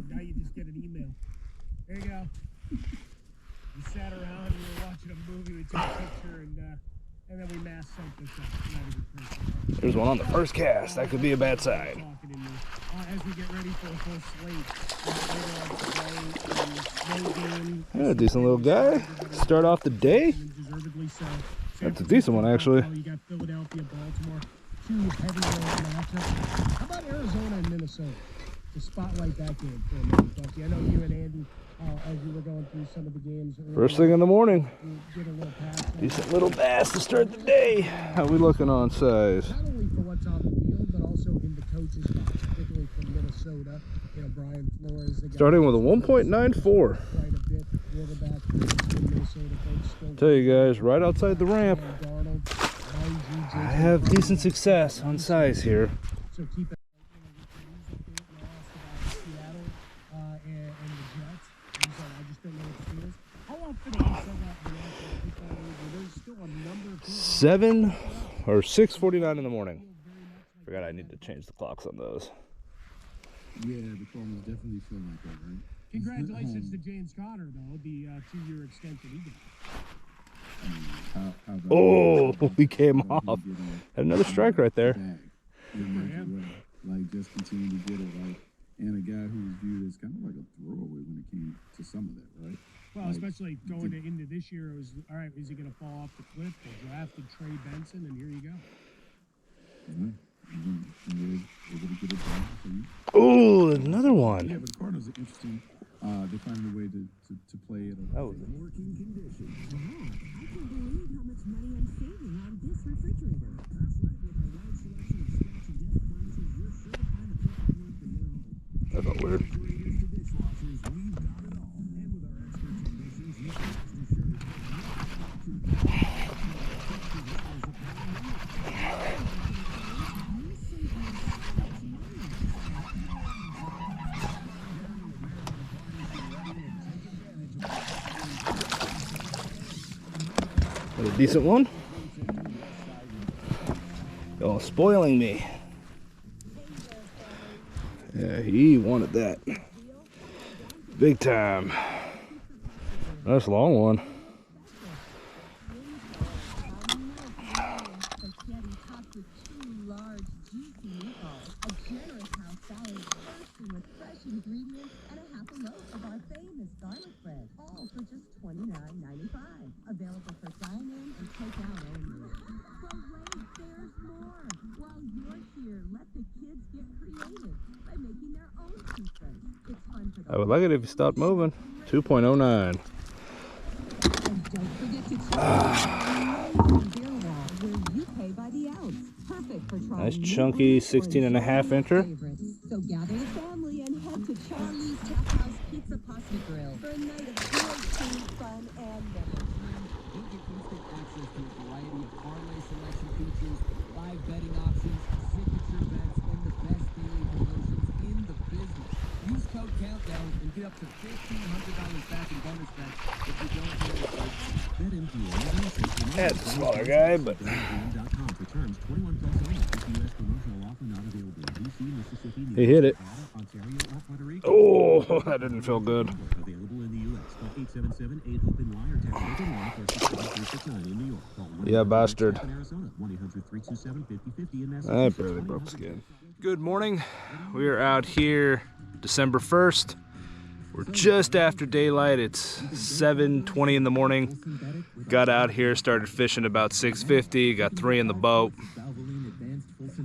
now you just get an email. There you go. We sat around, we were watching a movie, we took a picture, and then we mass sent this up. There's one on the first cast. That could be a bad sign. As we get ready for a full slate, Yeah, decent little guy. Start off the day. That's a decent one, actually. You got Philadelphia, Baltimore, two heavy matchups. How about Arizona and Minnesota? To spotlight that game for a minute, Bucky. I know you and Andy, as you were going through some of the games. First thing in the morning. Did a little pass. Decent little bass to start the day. How we looking on size? Not only for what's on the field, but also in the coaches' box, particularly from Minnesota. You know, Brian Flores. Starting with a 1.94. Quite a bit. Quarterback, Minnesota coach. Tell you guys, right outside the ramp, I have decent success on size here. So keep it. Seattle and the Jets. I just don't know what the is. How often do you send out the there's still a number of 7 or 6:49 in the morning. Forgot I need to change the clocks on those. Yeah, the phones definitely feel like that, right? Congratulations to James Conner, though, the 2-year extension he got. Oh, we came off. Had another strike right there. Like, just continue to get it, like, and a guy who was viewed as kind of like a throwaway when it came to some of that, right? Well, like, especially going into this year, it was, all right, is he going to fall off the cliff? They drafted Trey Benson, and here you go. Oh, another one. Yeah, but the Cardinals are interesting. They find a way to play it. Working conditions. Wow, I can't believe how much money I'm saving on this refrigerator. That's right, with a wide selection of scratch and dent appliances, you're sure to find the perfect one for your home. That felt weird. Refrigerators to dishwashers, we've got it all. And with our expert technicians, you can rest assured that A decent one. Y'all spoiling me. Yeah, he wanted that. Big time. Nice long one. ingredients and a half a loaf of our famous garlic bread, all for just $29.95. Available for dine-in and take-out only. So wait, there's more. While you're here, let the kids get creative by making their own pizza. It's fun for I would like it if you stopped moving. 2.09. And don't forget to check beer wall, where you pay by the ounce. Perfect for trying. Nice chunky 16.5 incher. So gather the family and head to Charlie's Tap House Pizza Pasta Grill for a night of great food, fun, and memories. You get instant access to a variety of parlay selection features, live betting options, signature bets, and the best daily promotions in the business. Use code COUNTDOWN and get up to $1,500 back in bonus bets if you don't hit it. That's a smaller guy, but he hit it. Oh, that didn't feel good. Yeah, bastard. I barely broke skin. Good morning. We are out here December 1st. We're just after daylight. It's 7:20 in the morning. Got out here, started fishing about 6:50. Got 3 in the boat.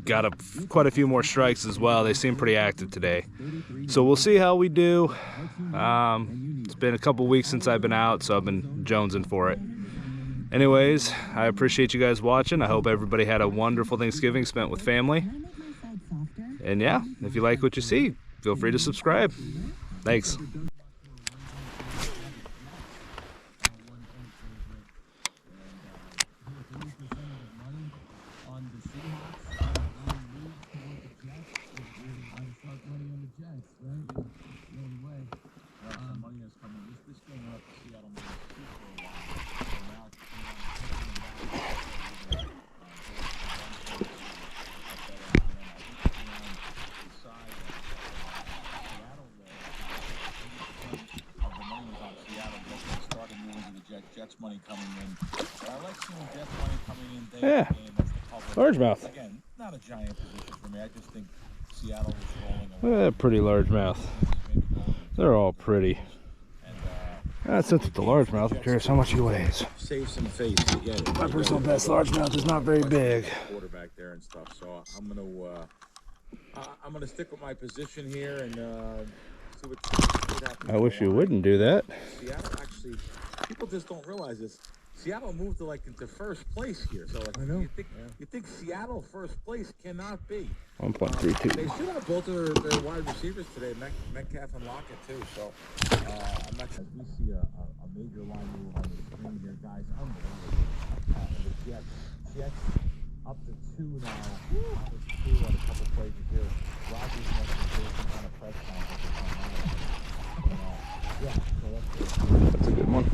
Got quite a few more strikes as well. They seem pretty active today. So we'll see how we do. It's been a couple weeks since I've been out, so I've been jonesing for it. Anyways, I appreciate you guys watching. I hope everybody had a wonderful Thanksgiving spent with family. And yeah, if you like what you see, feel free to subscribe. Thanks. like seeing Jeff money coming in day Yeah. to day against the public. Largemouth. Again, not a giant position for me. I just think Seattle was rolling Look at that pretty largemouth. They're all pretty. Since it's a largemouth, I'm curious how much he weighs. Save some face to get it. My personal best largemouth is not very big. Quarterback there and stuff. So I'm gonna stick with my position here and see what happens. I wish you wouldn't do that. Seattle actually, people just don't realize this. Seattle moved to into first place here. So I know. You think Seattle first place cannot be. 1.32. They should have both of their wide receivers today, Metcalf and Lockett too. So I'm not sure. We see a major line move on the screen here, guys. Unbelievable. The Jets up to 2 now. Up to 2 on a couple plays here. Rodgers must have done some kind of press conference on that. Yeah, so That's a good one.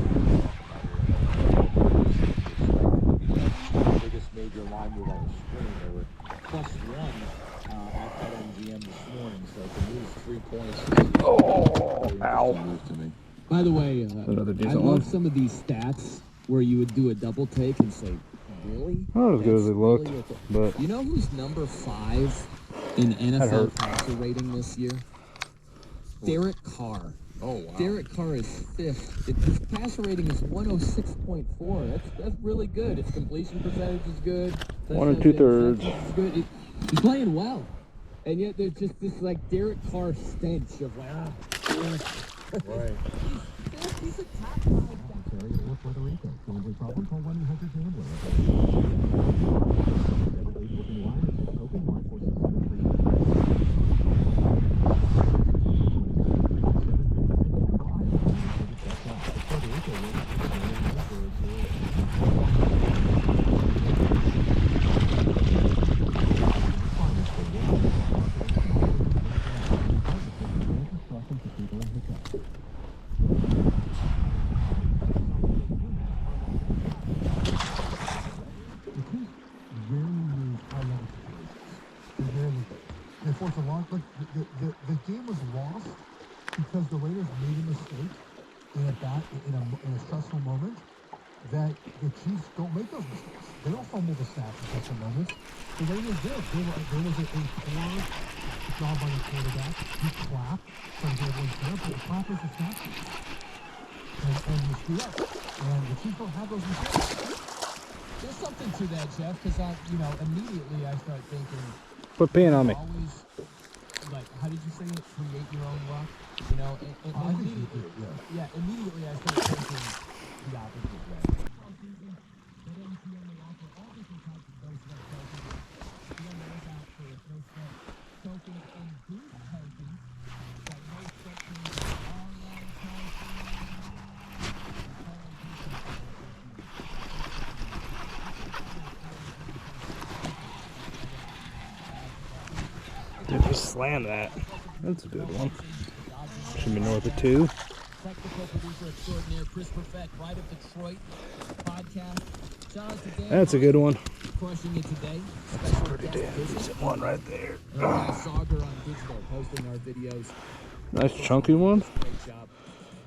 Biggest major line move on the screen. They were +1 at BetMGM this morning, so to lose 3 points. Oh, ow. To me. By the way, Another I decent love one. some of these stats where you would do a double take and say, really? Not as good as That's it looked, really but You know who's number 5 in NFL hurt. passer rating this year? Derek Carr. Oh, wow. Derek Carr is 5th. His passer rating is 106.4. That's really good. His completion percentage is good. 1 2/3. It's good. He's playing well. And yet there's just this Derek Carr stench of Right. he's a top 5 guy. Puerto Rico. Gambling problem? Call 1-800-GAMBLER. They forced a long, but the game was lost because the Raiders made a mistake in a stressful moment that the Chiefs don't make those mistakes. They don't fumble the snaps in stressful moments. The Raiders did. There was a poor job by the quarterback. He clapped trying to get everyone fair, but the clap is the snap. And you screw up. And the Chiefs don't have those mistakes. There's something to that, Jeff, because immediately I start thinking, Quit peeing on me. always, how did you say it? Create your own luck, and I think you immediately, do, yeah. immediately I start thinking the opposite way. Dude, just slam that. That's a good one. Should be north of 2. Technical producer extraordinaire, Chris Perfect, Pride of Detroit podcast. Shout out to Dan. That's a good one. Crushing it today. Special Pretty guest damn visit. decent one right there. Sauger on digital, posting our videos. Nice chunky one. Great job.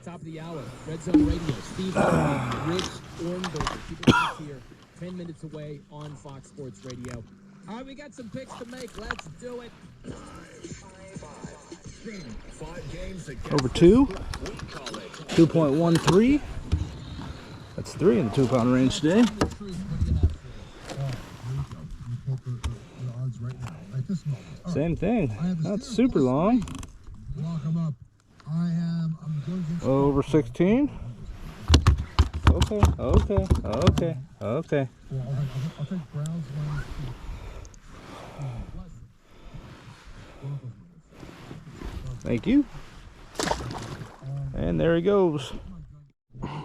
Top of the hour, Red Zone Radio. Steve Harvey, Rich Ornberger. Keep it right here, 10 minutes away on Fox Sports Radio. All right, we got some picks to make. Let's do it. Over 2. 2.13. That's 3 in the 2-pound range today. You quote the odds right now, at this moment. All right. Same thing. I have the Not Steelers super long. +3. Lock them up. I'm going against Over 16. Okay. Well, I'll take Browns -2. Thank you. And there he goes.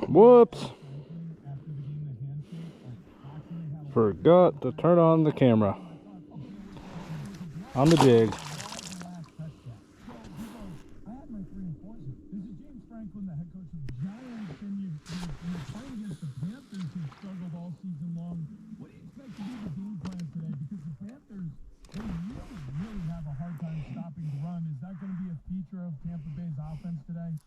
Whoops. Forgot to turn on the camera. On the jig. I had my 3 and 4. This is James Franklin, the head coach of the Giants, and you're playing against the Panthers, who struggled all season long. What do you expect to be the game plan today? Because the Panthers, they really have a hard time stopping the run. Is that going to be a feature of Tampa Bay's offense today?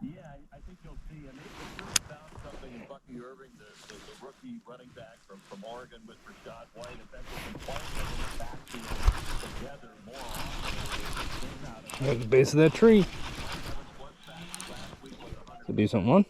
Yeah, I think you'll see, and they've really found something in Bucky Irving, the rookie running back from Oregon with Rashad White. In fact, they've been playing in the backfield together more often. At the base of that tree. It's a decent one.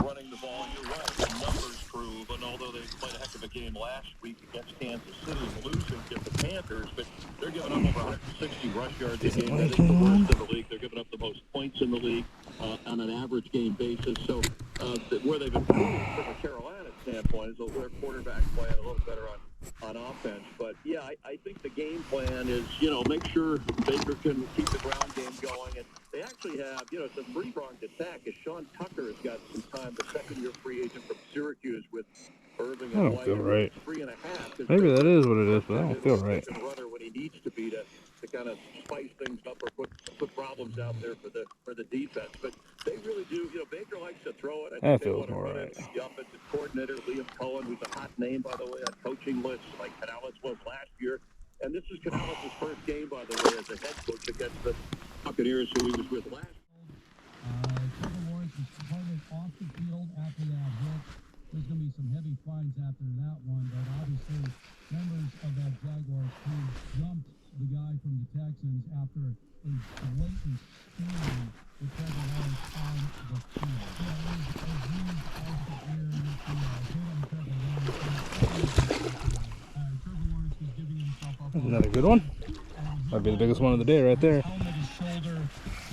Running the ball, you're right. The numbers prove, and although they played a heck of a game last week against Kansas City, losing to the Panthers, but they're giving up over 160 rush yards a game. I think the worst in the league. They're giving up the most points in the league on an average game basis. So where they've improved from a Carolina standpoint is their quarterback playing a little better on offense. But yeah, I think the game plan is, make sure Baker can keep the ground game going. And they actually have, it's a three-pronged attack. As Sean Tucker has got some time, the second-year free agent from Syracuse with Irving and I don't White. feel right. 3.5. Maybe that is what it is, but I don't feel right. Runner when he needs to be to kind of spice things up or put problems out there for the defense. But they really do. Baker likes to throw it. I think they want to run it. The offensive coordinator, Liam Cohen, who's a hot name, by the way, on coaching lists like Canales was last year. And this is Canales' first game, by the way, as a head coach against the Buccaneers, who he was with last. Trevor Lawrence was carted off the field after that hit. There's going to be some heavy fines after that one, but obviously members of that Jaguars team jumped the guy from the Texans after a blatant stealing with Trevor Lawrence on the field. Yeah, it was a huge out-the-ear hit on Trevor Lawrence. Trevor Lawrence was giving himself up. Another good one. Might be the biggest one of the day right there. Helmet, his shoulder,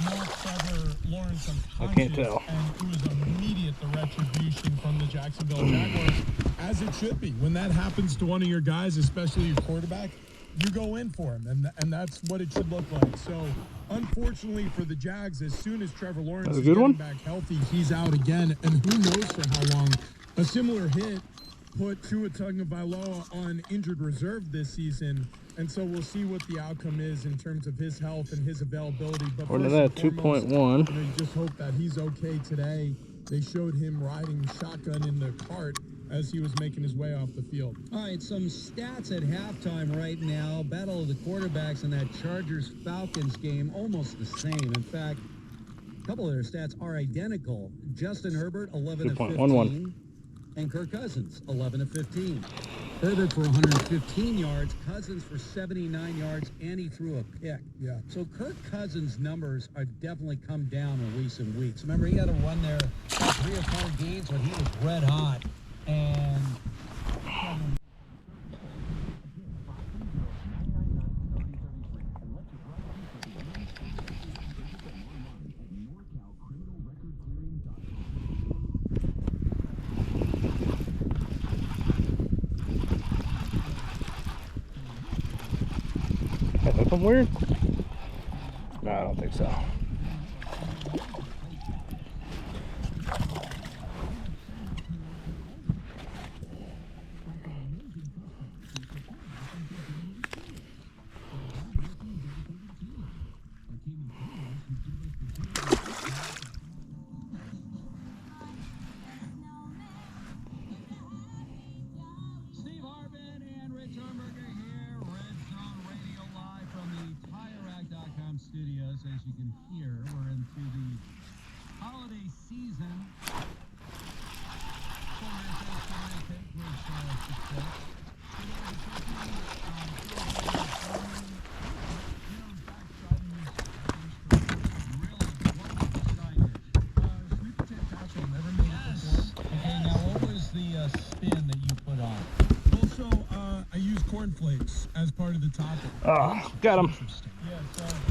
knocked Trevor Lawrence unconscious. I can't tell. And it was immediate, the retribution from the Jacksonville Jaguars, as it should be. When that happens to one of your guys, especially your quarterback, you go in for him, and that's what it should look like. So, unfortunately for the Jags, as soon as Trevor Lawrence is getting back healthy, he's out again, and who knows for how long. A similar hit put Tua Tagovailoa on injured reserve this season, and so we'll see what the outcome is in terms of his health and his availability. But According to that, 2.1. You just hope that he's okay today. They showed him riding shotgun in the cart as he was making his way off the field. All right, some stats at halftime right now. Battle of the quarterbacks in that Chargers-Falcons game, almost the same. In fact, a couple of their stats are identical. Justin Herbert, 11 of 15. And Kirk Cousins, 11 of 15. Herbert for 115 yards, Cousins for 79 yards, and he threw a pick. Yeah. So Kirk Cousins' numbers are definitely come down in recent weeks. Remember, he had a run there, 3 or 4 games when he was red hot. And Anything weird? No, I don't think so. studios, as you can hear, we're into the holiday season. Sweet potato casserole, never made it before. Okay, now what was the spin that you put on? Also, I use cornflakes as part of the topping. Oh, got him. Yeah, so I did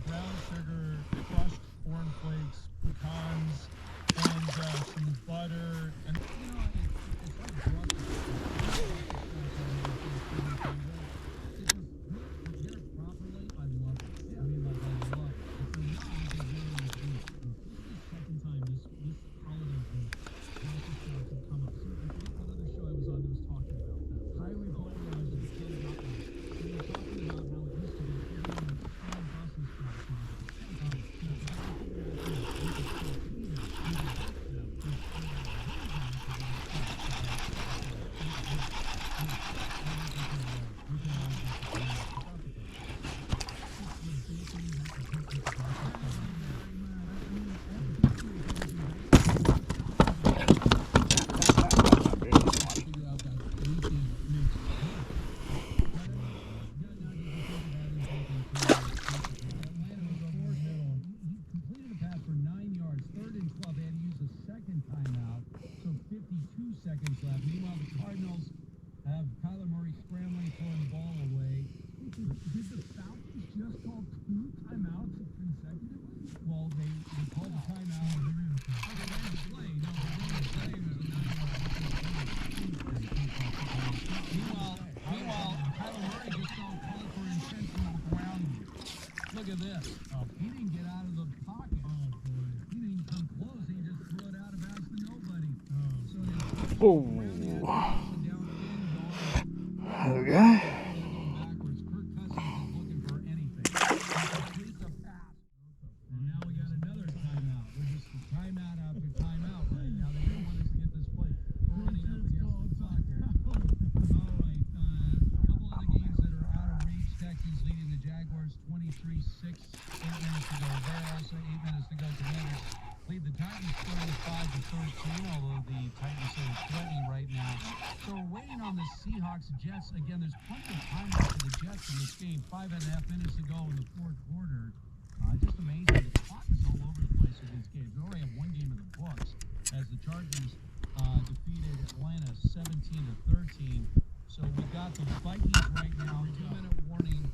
brown sugar, crushed cornflakes, pecans, and some butter. And you know, it's like drunk. Properly, I love it. I mean, like, I love it. It's a really second time this holiday thing has come up. So I forget what other show I was on that was talking about that. Highly polarized and kid about this. They were talking about how it used to be everyone would try Brussels sprouts. just call two timeouts consecutively? Well, they called the timeout and they're in the play. No, they're in the play. Meanwhile, Kyler Murray just saw call for intentional grounding. Look at this. He didn't get out of the pocket. Oh, boy. He didn't come close. He just threw it out of bounds to nobody. Okay. Backwards. Kirk Cousins is looking for anything. Completes a pass. And now we got another timeout. We're just timeout after timeout right now. They don't want us to get this play. We're running up against the clock here. All right. A couple of the games that are out of reach. Texans leading the Jaguars 23-6. 8 minutes to go there. Also 8 minutes to go. Commanders lead the Titans 35-13, although the Titans are threatening right now. So we're waiting on the Seahawks. Jets, again, there's plenty of time left for the Jets in this game. 5.5 minutes to go in the fourth quarter. Just amazing. The clock is all over the place with these games. We already have one game in the books as the Chargers defeated Atlanta 17-13. So we got the Vikings right now, 2-minute warning,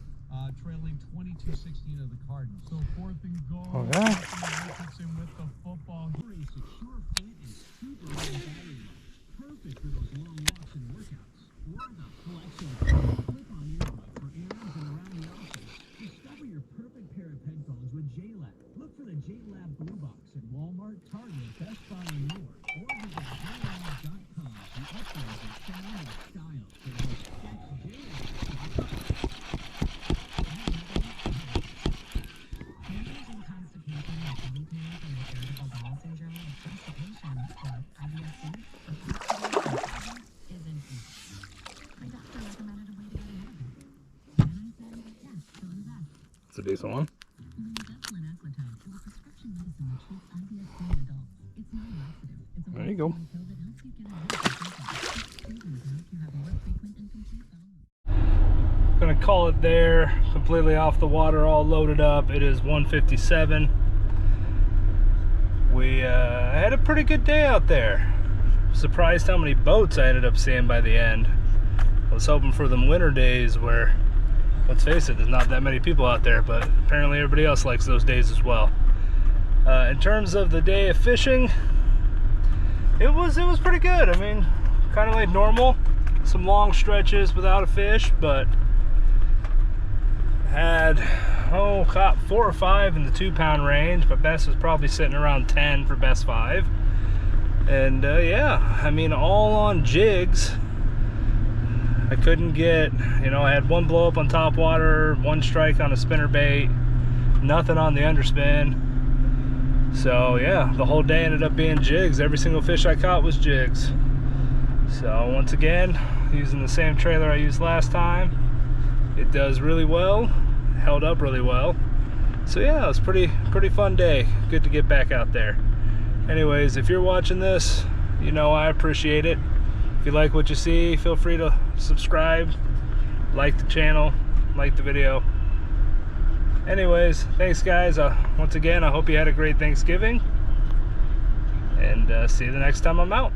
trailing 22-16 of the Cardinals. So 4th and goal. Okay. Richardson with the football. Very secure point and super low battery. Perfect for those long walks and workouts. Or the collection clip-on earbuds for errands and around the office. Discover your perfect pair of headphones with JLab. Look for the JLab Blue Box at Walmart, Target, Best Buy, and more. Or visit JLab.com to upgrade your sound and style. So that's JLab. It's a decent one. There you go. Gonna call it there. Completely off the water, all loaded up. It is 1:57. We had a pretty good day out there. Surprised how many boats I ended up seeing by the end. I was hoping for them winter days where, let's face it, there's not that many people out there, but apparently everybody else likes those days as well. In terms of the day of fishing, it was pretty good. I mean, kind of like normal. Some long stretches without a fish, but had caught 4 or 5 in the 2-pound range, but best was probably sitting around 10 for best 5. And yeah, I mean, all on jigs. I couldn't get, I had one blow up on top water, one strike on a spinner bait, nothing on the underspin. So yeah, the whole day ended up being jigs. Every single fish I caught was jigs. So once again, using the same trailer I used last time. It does really well, held up really well. So yeah, it was pretty fun day. Good to get back out there. Anyways, if you're watching this, I appreciate it. If you like what you see, feel free to subscribe, like the channel, like the video. Anyways, thanks guys. Once again, I hope you had a great Thanksgiving. And see you the next time I'm out.